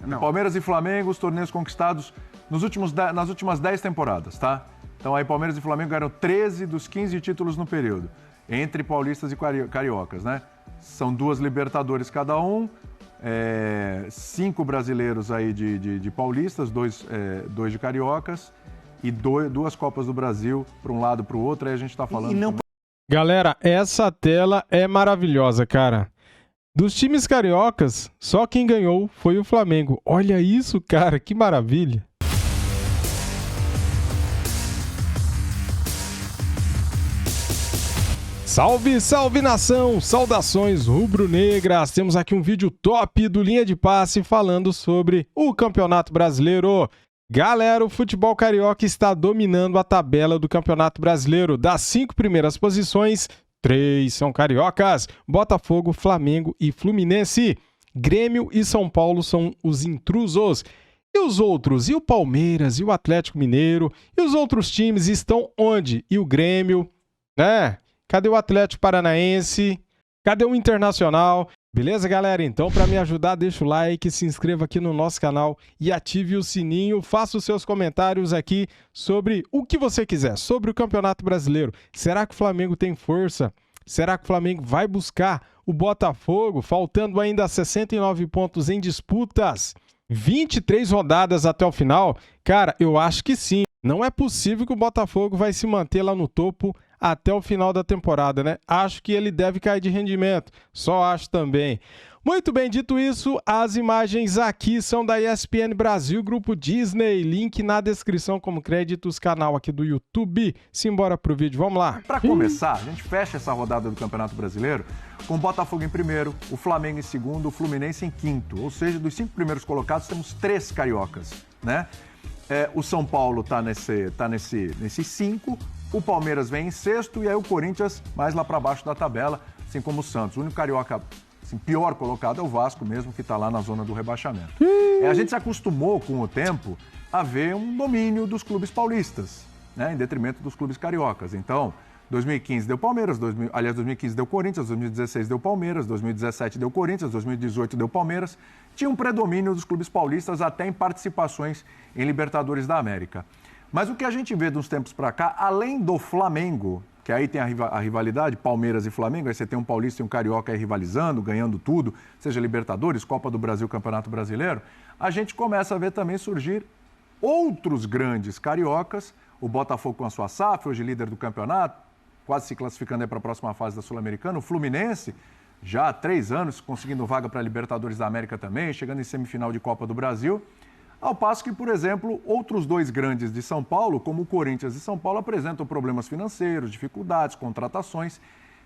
Não. Palmeiras e Flamengo, os torneios conquistados nas últimas 10 temporadas, tá? Então aí Palmeiras e Flamengo ganharam 13 dos 15 títulos no período, entre paulistas e cariocas, né? São 2 Libertadores cada um, 5 brasileiros aí de paulistas, 2 de cariocas e 2 Copas do Brasil para um lado para o outro, aí a gente tá falando... Galera, essa tela é maravilhosa, cara. Dos times cariocas, só quem ganhou foi o Flamengo. Olha isso, cara, que maravilha. Salve, salve nação! Saudações rubro-negras! Temos aqui um vídeo top do Linha de Passe falando sobre o Campeonato Brasileiro. Galera, o futebol carioca está dominando a tabela do Campeonato Brasileiro. Das 5 primeiras posições, 3 são cariocas: Botafogo, Flamengo e Fluminense. Grêmio e São Paulo são os intrusos. E os outros? E o Palmeiras? E o Atlético Mineiro? E os outros times estão onde? E o Grêmio? Cadê o Atlético Paranaense? Cadê o Internacional? Beleza, galera? Então, para me ajudar, deixa o like, se inscreva aqui no nosso canal e ative o sininho. Faça os seus comentários aqui sobre o que você quiser, sobre o Campeonato Brasileiro. Será que o Flamengo tem força? Será que o Flamengo vai buscar o Botafogo, faltando ainda 69 pontos em disputas? 23 rodadas até o final? Cara, eu acho que sim. Não é possível que o Botafogo vai se manter lá no topo até o final da temporada, né? Acho que ele deve cair de rendimento. Só acho também. Muito bem, dito isso, as imagens aqui são da ESPN Brasil, Grupo Disney. Link na descrição como créditos, canal aqui do YouTube. Simbora pro vídeo, vamos lá. Para começar, a gente fecha essa rodada do Campeonato Brasileiro com o Botafogo em primeiro, o Flamengo em segundo, o Fluminense em quinto. Ou seja, dos 5 primeiros colocados, temos 3 cariocas, né? O São Paulo tá nesses 5, o Palmeiras vem em sexto e aí o Corinthians mais lá para baixo da tabela, assim como o Santos. O único carioca pior colocado é o Vasco mesmo, que está lá na zona do rebaixamento. A gente se acostumou com o tempo a ver um domínio dos clubes paulistas, né, em detrimento dos clubes cariocas. Então, 2015 deu Palmeiras, 2015 deu Corinthians, 2016 deu Palmeiras, 2017 deu Corinthians, 2018 deu Palmeiras. Tinha um predomínio dos clubes paulistas até em participações em Libertadores da América. Mas o que a gente vê de uns tempos para cá, além do Flamengo, que aí tem a rivalidade, Palmeiras e Flamengo, aí você tem um paulista e um carioca aí rivalizando, ganhando tudo, seja Libertadores, Copa do Brasil, Campeonato Brasileiro, a gente começa a ver também surgir outros grandes cariocas, o Botafogo com a sua SAF, hoje líder do campeonato, quase se classificando para a próxima fase da Sul-Americana, o Fluminense, já há 3 anos conseguindo vaga para a Libertadores da América também, chegando em semifinal de Copa do Brasil, ao passo que, por exemplo, outros 2 grandes de São Paulo, como o Corinthians e São Paulo, apresentam problemas financeiros, dificuldades, contratações,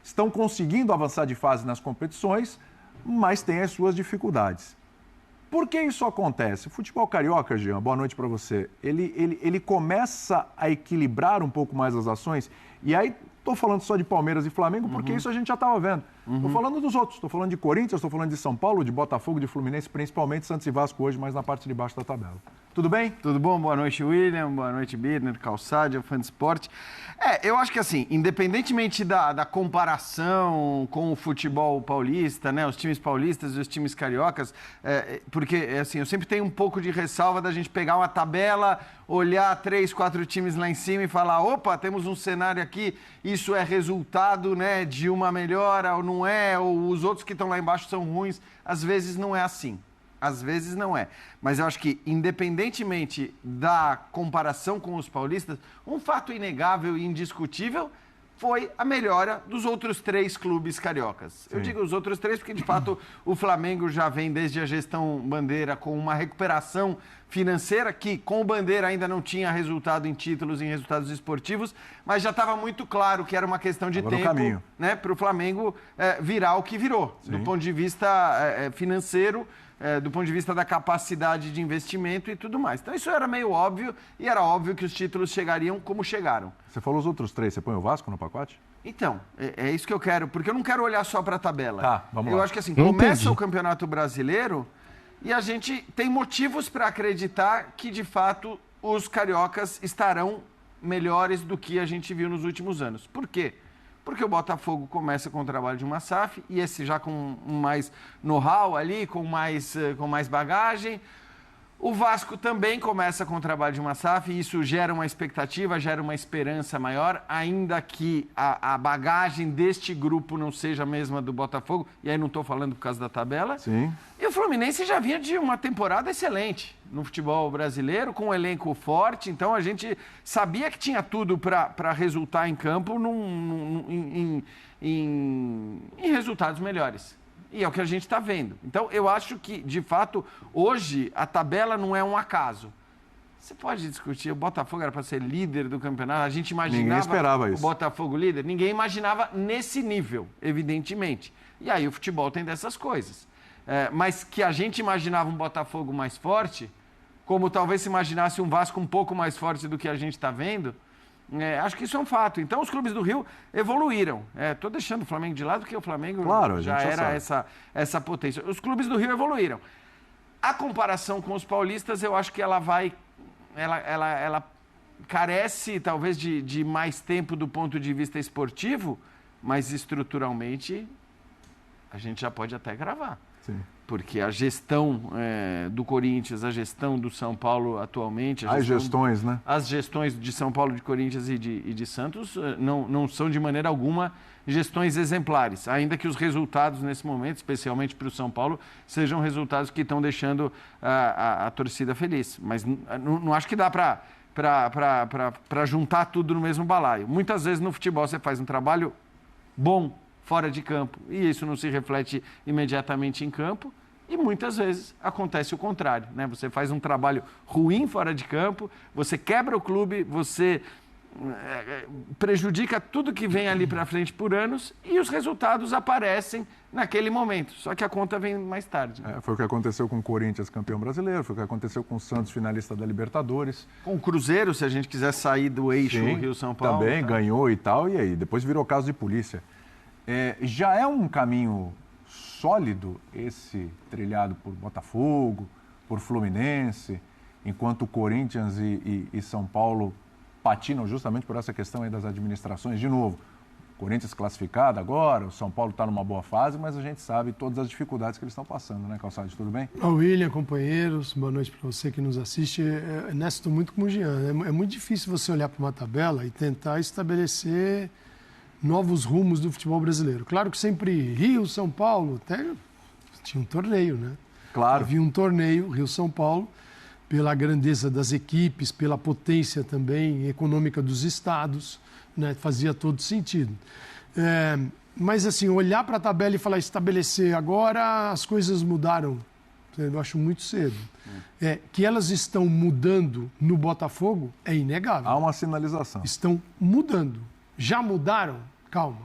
estão conseguindo avançar de fase nas competições, mas têm as suas dificuldades. Por que isso acontece? O futebol carioca, Jean, boa noite para você, ele começa a equilibrar um pouco mais as ações, e aí estou falando só de Palmeiras e Flamengo, porque isso a gente já estava vendo. Estou falando dos outros, estou falando de Corinthians, estou falando de São Paulo, de Botafogo, de Fluminense, principalmente Santos e Vasco hoje, mas na parte de baixo da tabela. Tudo bem? Tudo bom? Boa noite, William. Boa noite, Birner, Calçade, fã de esporte. Eu acho que assim, independentemente da comparação com o futebol paulista, né, os times paulistas e os times cariocas, porque assim, eu sempre tenho um pouco de ressalva da gente pegar uma tabela, olhar 3, 4 times lá em cima e falar, opa, temos um cenário aqui, isso é resultado, né, de uma melhora ou não é, ou os outros que estão lá embaixo são ruins. Às vezes não é assim. Às vezes não é. Mas eu acho que, independentemente da comparação com os paulistas, um fato inegável e indiscutível foi a melhora dos outros 3 clubes cariocas. Sim. Eu digo os outros 3 porque, de fato, o Flamengo já vem desde a gestão Bandeira com uma recuperação financeira que, com o Bandeira, ainda não tinha resultado em títulos, em resultados esportivos, mas já estava muito claro que era uma questão de tempo, né, para o Flamengo virar o que virou, do ponto de vista financeiro, do ponto de vista da capacidade de investimento e tudo mais. Então isso era meio óbvio e era óbvio que os títulos chegariam como chegaram. Você falou os outros 3, você põe o Vasco no pacote? Então, é isso que eu quero, porque eu não quero olhar só para a tabela. Tá, vamos lá. Eu acho que assim, começa o Campeonato Brasileiro e a gente tem motivos para acreditar que, de fato, os cariocas estarão melhores do que a gente viu nos últimos anos. Por quê? Porque o Botafogo começa com o trabalho de uma SAF, e esse já com mais know-how ali, com mais bagagem. O Vasco também começa com o trabalho de uma SAF e isso gera uma expectativa, gera uma esperança maior, ainda que a bagagem deste grupo não seja a mesma do Botafogo, e aí não estou falando por causa da tabela. Sim. E o Fluminense já vinha de uma temporada excelente no futebol brasileiro, com um elenco forte, então a gente sabia que tinha tudo para resultar em campo em resultados melhores. E é o que a gente está vendo. Então, eu acho que, de fato, hoje a tabela não é um acaso. Você pode discutir, o Botafogo era para ser líder do campeonato, a gente imaginava Ninguém esperava o isso. Botafogo líder, ninguém imaginava nesse nível, evidentemente. E aí o futebol tem dessas coisas. Mas que a gente imaginava um Botafogo mais forte, como talvez se imaginasse um Vasco um pouco mais forte do que a gente está vendo, acho que isso é um fato. Então, os clubes do Rio evoluíram. Estou deixando o Flamengo de lado, porque o Flamengo já era essa potência. Os clubes do Rio evoluíram. A comparação com os paulistas, eu acho que ela carece, talvez, de mais tempo do ponto de vista esportivo, mas estruturalmente a gente já pode até gravar. Sim. Porque a gestão do Corinthians, a gestão do São Paulo atualmente... As gestões, né? As gestões de São Paulo, de Corinthians e de Santos não são de maneira alguma gestões exemplares, ainda que os resultados nesse momento, especialmente para o São Paulo, sejam resultados que estão deixando a torcida feliz. Mas não acho que dá para juntar tudo no mesmo balaio. Muitas vezes no futebol você faz um trabalho bom fora de campo, e isso não se reflete imediatamente em campo, e muitas vezes acontece o contrário, né? Você faz um trabalho ruim fora de campo, você quebra o clube, você prejudica tudo que vem ali para frente por anos, e os resultados aparecem naquele momento, só que a conta vem mais tarde. Foi o que aconteceu com o Corinthians, campeão brasileiro, foi o que aconteceu com o Santos, finalista da Libertadores. Com o Cruzeiro, se a gente quiser sair do eixo Rio-São Paulo. Também ganhou e tal, e aí depois virou caso de polícia. Já é um caminho sólido esse trilhado por Botafogo, por Fluminense, enquanto o Corinthians e São Paulo patinam justamente por essa questão aí das administrações. De novo, o Corinthians classificado agora, o São Paulo está numa boa fase, mas a gente sabe todas as dificuldades que eles estão passando, né, Calçade? Tudo bem? William, companheiros, boa noite para você que nos assiste. Nessa estou muito como o Jean. É muito difícil você olhar para uma tabela e tentar estabelecer novos rumos do futebol brasileiro. Claro que sempre Rio, São Paulo, até tinha um torneio, né? Claro. Havia um torneio, Rio-São Paulo, pela grandeza das equipes, pela potência também econômica dos estados, né? Fazia todo sentido. Mas, assim, olhar para a tabela e falar estabelecer agora, as coisas mudaram. Eu acho muito cedo. Que elas estão mudando no Botafogo é inegável. Há uma sinalização. Estão mudando. Já mudaram? Calma.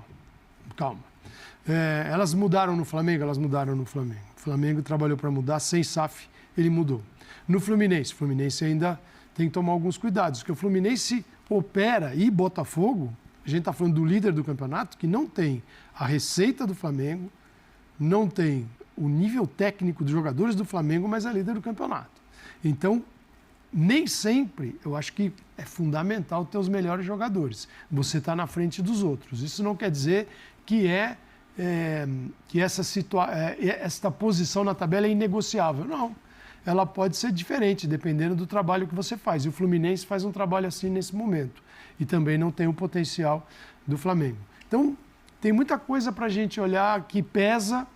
Elas mudaram no Flamengo? Elas mudaram no Flamengo. O Flamengo trabalhou para mudar, sem SAF, ele mudou. No Fluminense, o Fluminense ainda tem que tomar alguns cuidados, porque o Fluminense opera e Botafogo, a gente está falando do líder do campeonato, que não tem a receita do Flamengo, não tem o nível técnico dos jogadores do Flamengo, mas é líder do campeonato. Então, nem sempre, eu acho que é fundamental ter os melhores jogadores. Você está na frente dos outros. Isso não quer dizer que esta posição na tabela é inegociável. Não. Ela pode ser diferente, dependendo do trabalho que você faz. E o Fluminense faz um trabalho assim nesse momento. E também não tem o potencial do Flamengo. Então, tem muita coisa para a gente olhar que pesa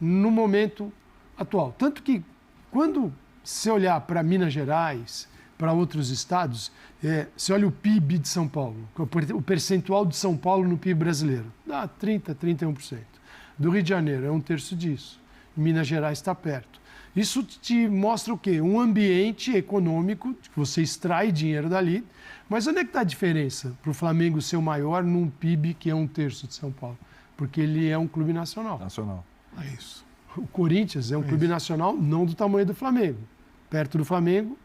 no momento atual. Tanto que, quando se olhar para Minas Gerais, para outros estados, se olha o PIB de São Paulo, o percentual de São Paulo no PIB brasileiro, dá 30%, 31%. Do Rio de Janeiro é um terço disso. Minas Gerais está perto. Isso te mostra o quê? Um ambiente econômico, que você extrai dinheiro dali, mas onde é que está a diferença para o Flamengo ser o maior num PIB que é um terço de São Paulo? Porque ele é um clube nacional. É isso. O Corinthians é um clube nacional não do tamanho do Flamengo. Perto do Flamengo,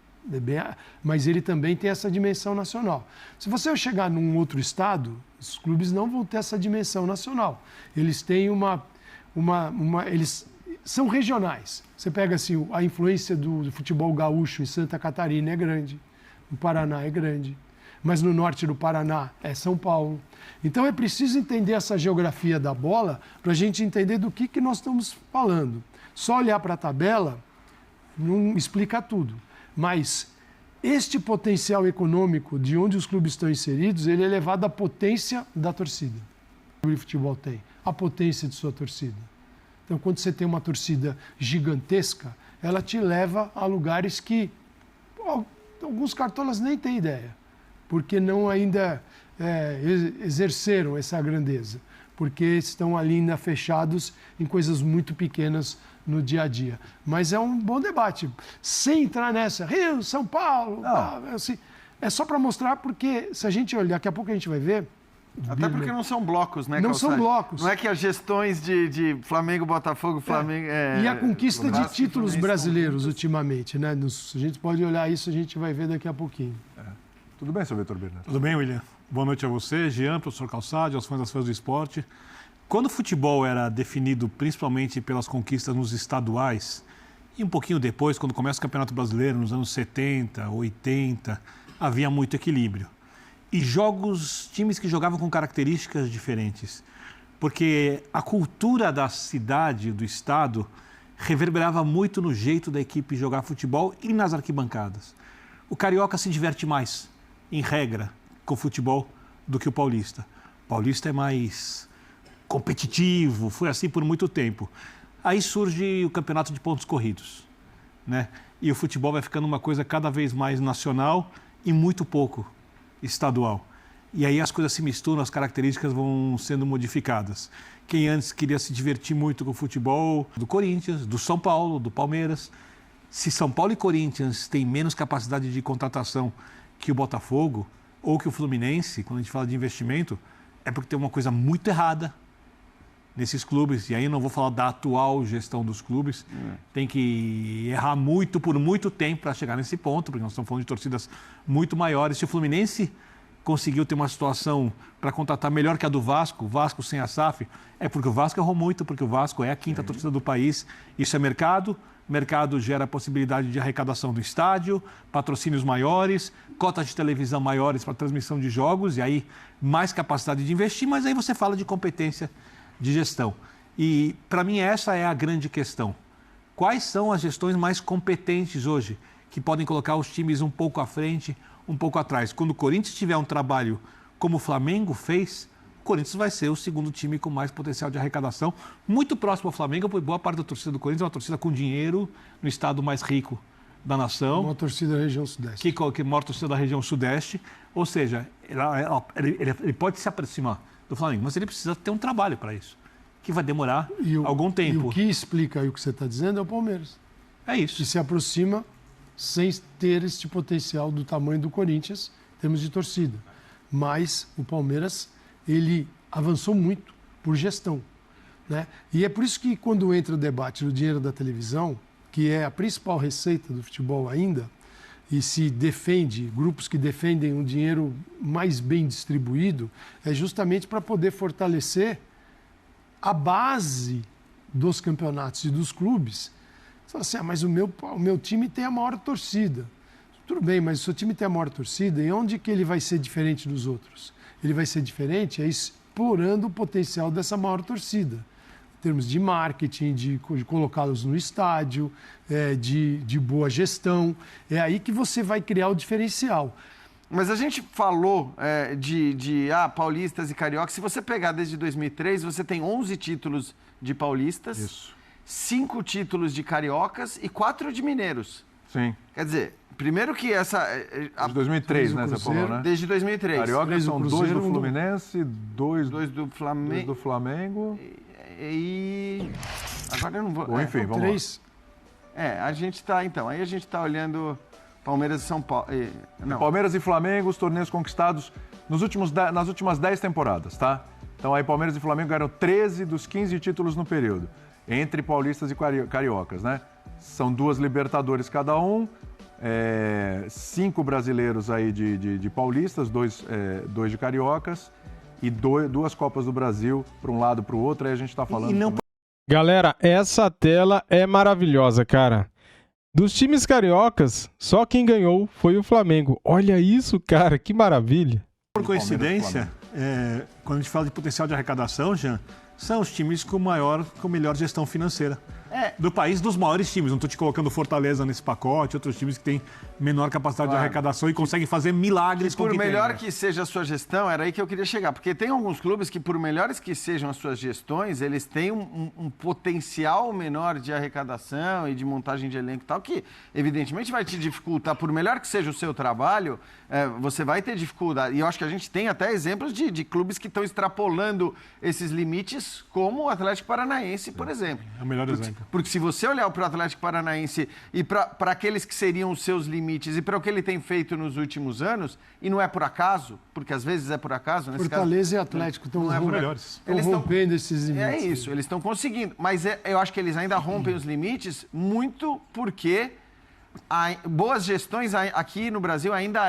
mas ele também tem essa dimensão nacional. Se você chegar num outro estado, os clubes não vão ter essa dimensão nacional. Eles têm eles são regionais. Você pega assim, a influência do futebol gaúcho em Santa Catarina é grande, no Paraná é grande, mas no norte do Paraná é São Paulo. Então é preciso entender essa geografia da bola para a gente entender do que nós estamos falando. Só olhar para a tabela não explica tudo. Mas este potencial econômico de onde os clubes estão inseridos, ele é elevado à potência da torcida. O clube de futebol tem a potência de sua torcida. Então, quando você tem uma torcida gigantesca, ela te leva a lugares que alguns cartolas nem têm ideia, porque não ainda exerceram essa grandeza, porque estão ali ainda fechados em coisas muito pequenas no dia a dia. Mas é um bom debate. Sem entrar nessa, Rio, São Paulo, assim, é só para mostrar, porque se a gente olhar, daqui a pouco a gente vai ver. Até porque não são blocos, né, não são blocos. Não é que as gestões de Flamengo, Botafogo, Flamengo... E a conquista de títulos brasileiros ultimamente, né? A gente pode olhar isso, a gente vai ver daqui a pouquinho. Tudo bem, seu Vitor Bernardo? Tudo bem, William? Boa noite a você, Jean, professor Calçade, aos fãs das fãs do esporte. Quando o futebol era definido principalmente pelas conquistas nos estaduais, e um pouquinho depois, quando começa o Campeonato Brasileiro, nos anos 70, 80, havia muito equilíbrio. E times que jogavam com características diferentes. Porque a cultura da cidade, do estado, reverberava muito no jeito da equipe jogar futebol e nas arquibancadas. O carioca se diverte mais, em regra, com o futebol do que o paulista. O paulista é mais competitivo, foi assim por muito tempo. Aí surge o campeonato de pontos corridos, né? E o futebol vai ficando uma coisa cada vez mais nacional e muito pouco estadual. E aí as coisas se misturam, as características vão sendo modificadas. Quem antes queria se divertir muito com o futebol do Corinthians, do São Paulo, do Palmeiras. Se São Paulo e Corinthians têm menos capacidade de contratação que o Botafogo ou que o Fluminense, quando a gente fala de investimento, é porque tem uma coisa muito errada nesses clubes. E aí não vou falar da atual gestão dos clubes. Tem que errar muito por muito tempo para chegar nesse ponto, porque nós estamos falando de torcidas muito maiores. Se o Fluminense conseguiu ter uma situação para contratar melhor que a do Vasco, o Vasco sem a SAF, é porque o Vasco errou muito, porque o Vasco é a quinta torcida do país. Isso é mercado. Mercado gera possibilidade de arrecadação do estádio, patrocínios maiores, cotas de televisão maiores para transmissão de jogos, e aí mais capacidade de investir, mas aí você fala de competência de gestão. E, para mim, essa é a grande questão. Quais são as gestões mais competentes hoje, que podem colocar os times um pouco à frente, um pouco atrás? Quando o Corinthians tiver um trabalho como o Flamengo fez, o Corinthians vai ser o segundo time com mais potencial de arrecadação, muito próximo ao Flamengo, porque boa parte da torcida do Corinthians é uma torcida com dinheiro no estado mais rico da nação. Uma torcida da região sudeste. Que maior torcida da região sudeste. Ou seja, ele pode se aproximar do Flamengo, mas ele precisa ter um trabalho para isso, que vai demorar algum tempo. E o que explica aí o que você está dizendo é o Palmeiras. É isso. Que se aproxima sem ter este potencial do tamanho do Corinthians, em termos de torcida. Mas o Palmeiras, ele avançou muito por gestão, né? E é por isso que quando entra o debate do dinheiro da televisão, que é a principal receita do futebol ainda, e se defende, grupos que defendem um dinheiro mais bem distribuído, é justamente para poder fortalecer a base dos campeonatos e dos clubes. Você fala assim, mas o meu time tem a maior torcida. Tudo bem, mas o seu time tem a maior torcida, e onde que ele vai ser diferente dos outros? Ele vai ser diferente explorando o potencial dessa maior torcida. Em termos de marketing, de colocá-los no estádio, de boa gestão. É aí que você vai criar o diferencial. Mas a gente falou de paulistas e cariocas. Se você pegar desde 2003, você tem 11 títulos de paulistas, Isso. 5 títulos de cariocas e 4 de mineiros. Sim. Quer dizer, primeiro que essa... Desde 2003, né, você falou, né? Desde 2003. Cariocas são 2 do Fluminense, 2 do Flamengo. do Flamengo. E... Agora eu não vou... Enfim, vamos 3. lá. A gente está, então, aí a gente está olhando Palmeiras e São Paulo. Não. Palmeiras e Flamengo, os torneios conquistados nas últimas 10 temporadas, tá? Então aí Palmeiras e Flamengo ganharam 13 dos 15 títulos no período, entre paulistas e cariocas, né? São 2 Libertadores cada um, 5 brasileiros aí de paulistas, 2 de cariocas e 2 Copas do Brasil para um lado para o outro, aí a gente está falando... Galera, essa tela é maravilhosa, cara. Dos times cariocas, só quem ganhou foi o Flamengo. Olha isso, cara, que maravilha. Por coincidência, quando a gente fala de potencial de arrecadação, Jean, são os times com melhor gestão financeira do país dos maiores times. Não estou te colocando Fortaleza nesse pacote, outros times que têm menor capacidade de arrecadação e conseguem fazer milagres com o que Por melhor tem, que seja a sua gestão, era aí que eu queria chegar. Porque tem alguns clubes que, por melhores que sejam as suas gestões, eles têm um potencial menor de arrecadação e de montagem de elenco e tal, que evidentemente vai te dificultar. Por melhor que seja o seu trabalho, você vai ter dificuldade. E eu acho que a gente tem até exemplos de clubes que estão extrapolando esses limites, como o Atlético Paranaense, por exemplo. É o melhor exemplo. Porque se você olhar para o Atlético Paranaense e para aqueles que seriam os seus limites e para o que ele tem feito nos últimos anos, e não é por acaso, porque às vezes é por acaso... Fortaleza e Atlético estão melhores. rompendo esses limites. É isso, eles estão conseguindo. Mas eu acho que eles ainda rompem os limites muito porque... boas gestões aqui no Brasil ainda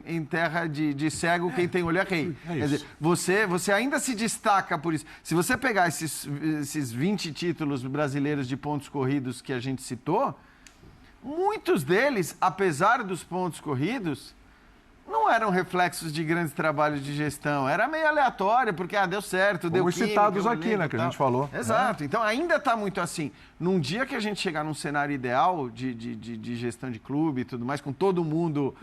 em terra de cego, quem tem olho é rei. Quer dizer, você ainda se destaca por isso. Se você pegar esses 20 títulos brasileiros de pontos corridos que a gente citou, muitos deles, apesar dos pontos corridos, não eram reflexos de grandes trabalhos de gestão. Era meio aleatório, porque deu certo, deu química. Citados aqui, né, que a gente falou. Exato. Então, ainda está muito assim. Num dia que a gente chegar num cenário ideal de gestão de clube e tudo mais, com todo mundo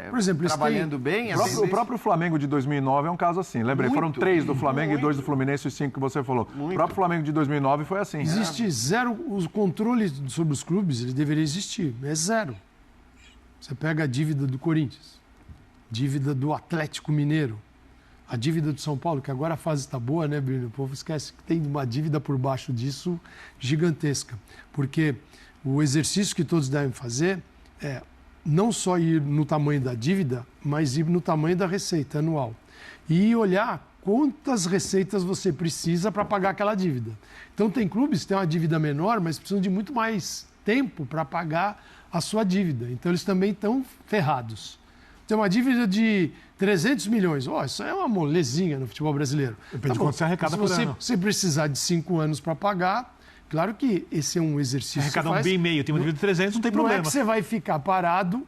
por exemplo, trabalhando bem... O próprio Flamengo de 2009 é um caso assim. Lembrei, foram 3 do Flamengo e 2 do Fluminense e 5 que você falou. O próprio Flamengo de 2009 foi assim. Existe zero... Os controles sobre os clubes, ele deveria existir. É zero. Você pega a dívida do Corinthians, dívida do Atlético Mineiro, a dívida do São Paulo, que agora a fase está boa, né, Bruno? O povo esquece que tem uma dívida por baixo disso gigantesca. Porque o exercício que todos devem fazer é não só ir no tamanho da dívida, mas ir no tamanho da receita anual. E olhar quantas receitas você precisa para pagar aquela dívida. Então, tem clubes que têm uma dívida menor, mas precisam de muito mais tempo para pagar a sua dívida. Então, eles também estão ferrados. Tem uma dívida de 300 milhões. Isso é uma molezinha no futebol brasileiro. Depende de quanto você arrecada por ano. Se você precisar de 5 anos para pagar, claro que esse é um exercício. Arrecada um bem meio, tem uma dívida de 300, não tem problema. Não é que você vai ficar parado,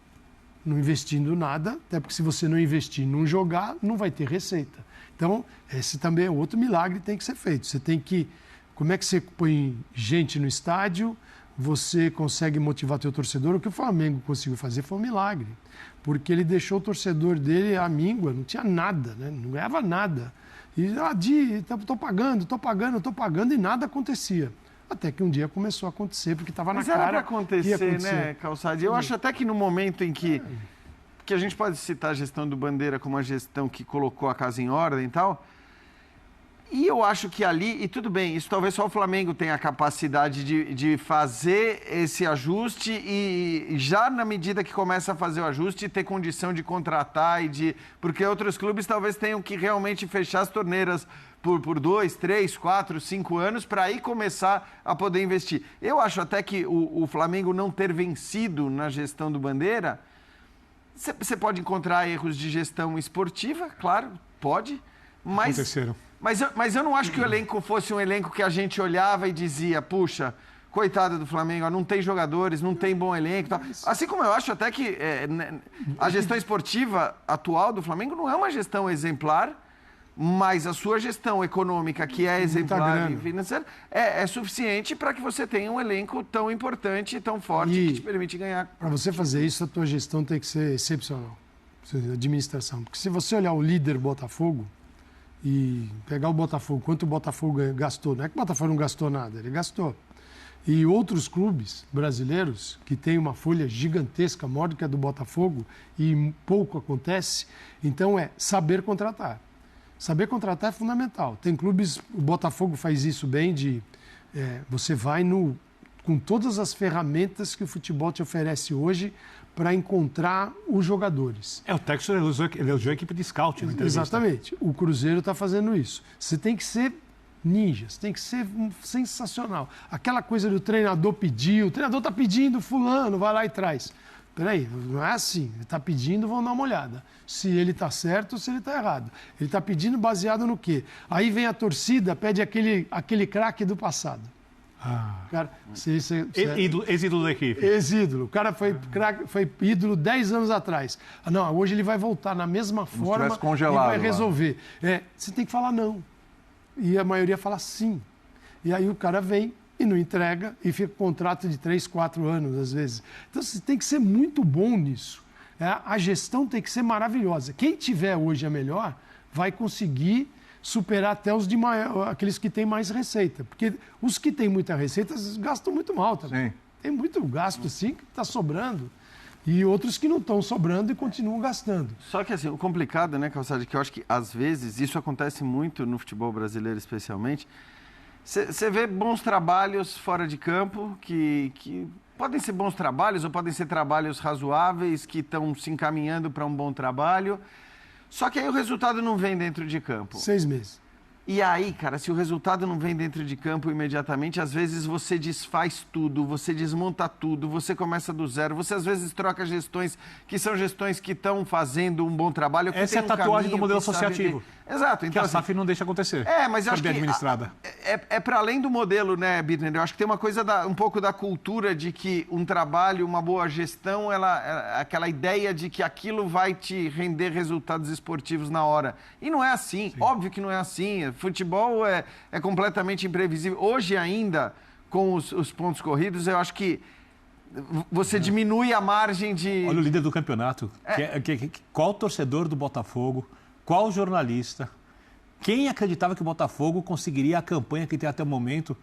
não investindo nada, até porque se você não investir, não jogar, não vai ter receita. Então, esse também é outro milagre que tem que ser feito. Você tem que... Como é que você põe gente no estádio? Você consegue motivar teu torcedor? O que o Flamengo conseguiu fazer foi um milagre. Porque ele deixou o torcedor dele à míngua, não tinha nada, né? Não ganhava nada. E, estou pagando, e nada acontecia. Até que um dia começou a acontecer, porque estava na cara. Mas era para acontecer, né, Calçade? Eu acho até que no momento em que a gente pode citar a gestão do Bandeira como a gestão que colocou a casa em ordem e tal, e eu acho que ali, e tudo bem, isso talvez só o Flamengo tenha a capacidade de fazer esse ajuste e já na medida que começa a fazer o ajuste, ter condição de contratar porque outros clubes talvez tenham que realmente fechar as torneiras por 2, 3, 4, 5 anos para aí começar a poder investir. Eu acho até que o Flamengo não ter vencido na gestão do Bandeira, você pode encontrar erros de gestão esportiva, claro, pode, mas... Aconteceram. Mas eu não acho que o elenco fosse um elenco que a gente olhava e dizia, puxa, coitado do Flamengo, não tem jogadores, não tem bom elenco. Tal. Assim como eu acho até que a gestão esportiva atual do Flamengo não é uma gestão exemplar, mas a sua gestão econômica, que é exemplar e financeira, é suficiente para que você tenha um elenco tão importante e tão forte que te permite ganhar. Para você fazer isso, a tua gestão tem que ser excepcional, administração. Porque se você olhar o líder Botafogo, e pegar o Botafogo, quanto o Botafogo gastou. Não é que o Botafogo não gastou nada, ele gastou. E outros clubes brasileiros que têm uma folha gigantesca, maior do que a do Botafogo, e pouco acontece, então é saber contratar. Saber contratar é fundamental. Tem clubes, o Botafogo faz isso bem, você vai com todas as ferramentas que o futebol te oferece hoje para encontrar os jogadores. O Textor elogiou a equipe de scout na entrevista. Exatamente. O Cruzeiro está fazendo isso. Você tem que ser ninja, você tem que ser sensacional. Aquela coisa do treinador pedir, o treinador está pedindo, fulano, vai lá e traz. Peraí, não é assim. Ele está pedindo, vamos dar uma olhada. Se ele está certo ou se ele está errado. Ele está pedindo baseado no quê? Aí vem a torcida, pede aquele craque do passado. Cara, ex-ídolo da equipe. Ex-ídolo. O cara foi ídolo 10 anos atrás. Não, hoje ele vai voltar na mesma forma e vai resolver. Você tem que falar não. E a maioria fala sim. E aí o cara vem e não entrega e fica com contrato de 3, 4 anos, às vezes. Então, você tem que ser muito bom nisso. A gestão tem que ser maravilhosa. Quem tiver hoje a melhor vai conseguir superar até aqueles que têm mais receita. Porque os que têm muita receita gastam muito mal também. Sim. Tem muito gasto, sim, que está sobrando. E outros que não estão sobrando e continuam gastando. Só que assim, o complicado, né, Calçade, que eu acho que às vezes isso acontece muito no futebol brasileiro especialmente. Você vê bons trabalhos fora de campo que podem ser bons trabalhos ou podem ser trabalhos razoáveis que estão se encaminhando para um bom trabalho. Só que aí o resultado não vem dentro de campo. 6 meses. E aí, cara, se o resultado não vem dentro de campo imediatamente, às vezes você desfaz tudo, você desmonta tudo, você começa do zero, você às vezes troca gestões que são gestões que estão fazendo um bom trabalho. Essa é a tatuagem do modelo associativo. Exato. Então, que a SAF não deixa acontecer. Mas eu acho bem que administrada. É para além do modelo, né, Birner? Eu acho que tem uma coisa, um pouco da cultura de que um trabalho, uma boa gestão, aquela ideia de que aquilo vai te render resultados esportivos na hora. E não é assim. Sim. Óbvio que não é assim. Futebol é completamente imprevisível. Hoje ainda, com os pontos corridos, eu acho que você diminui a margem de... Olha o líder do campeonato. Qual torcedor do Botafogo, qual jornalista, quem acreditava que o Botafogo conseguiria a campanha que tem até o momento,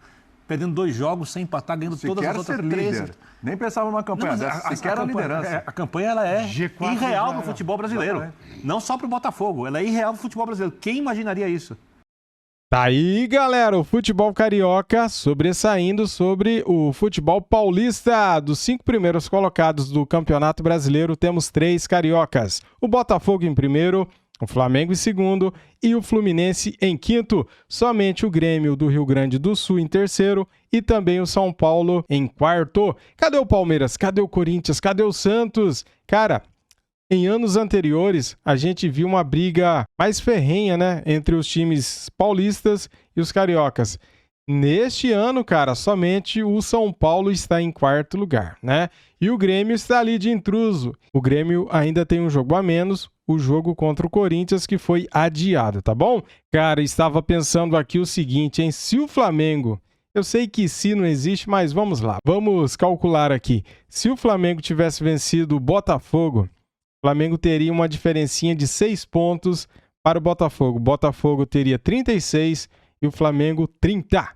perdendo 2 jogos sem empatar, ganhando todas as outras 13. Nem pensava numa campanha dessa, sequer a liderança. A campanha ela é irreal no futebol brasileiro. Exatamente. Não só para o Botafogo, ela é irreal no futebol brasileiro. Quem imaginaria isso? Tá aí, galera, o futebol carioca sobressaindo sobre o futebol paulista. Dos 5 primeiros colocados do Campeonato Brasileiro, temos 3 cariocas. O Botafogo em primeiro, o Flamengo em segundo e o Fluminense em quinto. Somente o Grêmio do Rio Grande do Sul em terceiro e também o São Paulo em quarto. Cadê o Palmeiras? Cadê o Corinthians? Cadê o Santos? Cara, em anos anteriores, a gente viu uma briga mais ferrenha, né, entre os times paulistas e os cariocas. Neste ano, cara, somente o São Paulo está em quarto lugar, né? E o Grêmio está ali de intruso. O Grêmio ainda tem um jogo a menos, o jogo contra o Corinthians, que foi adiado, tá bom? Cara, estava pensando aqui o seguinte, hein? Se o Flamengo... Eu sei que se não existe, mas vamos lá. Vamos calcular aqui. Se o Flamengo tivesse vencido o Botafogo... O Flamengo teria uma diferencinha de 6 pontos para o Botafogo. O Botafogo teria 36 e o Flamengo 30.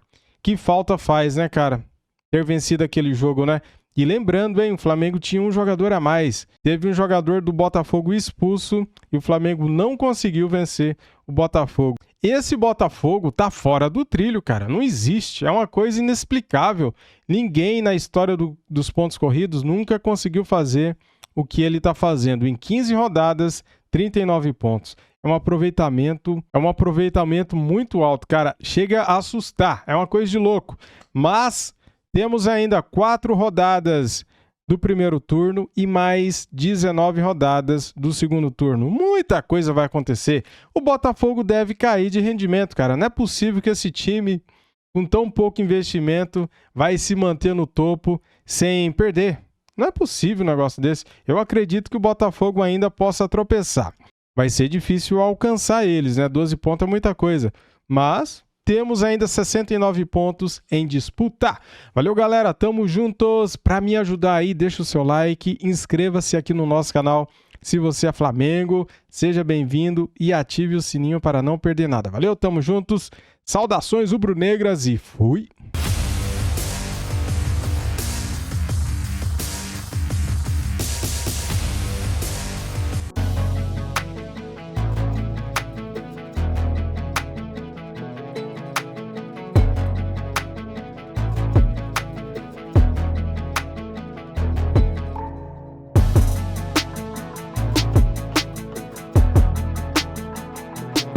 Que falta faz, né, cara? Ter vencido aquele jogo, né? E lembrando, hein, o Flamengo tinha um jogador a mais. Teve um jogador do Botafogo expulso e o Flamengo não conseguiu vencer o Botafogo. Esse Botafogo tá fora do trilho, cara. Não existe. É uma coisa inexplicável. Ninguém na história dos pontos corridos nunca conseguiu fazer o que ele está fazendo. Em 15 rodadas, 39 pontos. É um aproveitamento muito alto, cara. Chega a assustar, é uma coisa de louco. Mas temos ainda 4 rodadas do primeiro turno e mais 19 rodadas do segundo turno. Muita coisa vai acontecer. O Botafogo deve cair de rendimento, cara. Não é possível que esse time, com tão pouco investimento, vai se manter no topo sem perder. Não é possível um negócio desse. Eu acredito que o Botafogo ainda possa tropeçar. Vai ser difícil alcançar eles, né? 12 pontos é muita coisa. Mas temos ainda 69 pontos em disputa. Valeu, galera. Tamo juntos. Para me ajudar aí, deixa o seu like, inscreva-se aqui no nosso canal. Se você é Flamengo, seja bem-vindo e ative o sininho para não perder nada. Valeu, tamo juntos. Saudações rubro-negras e fui!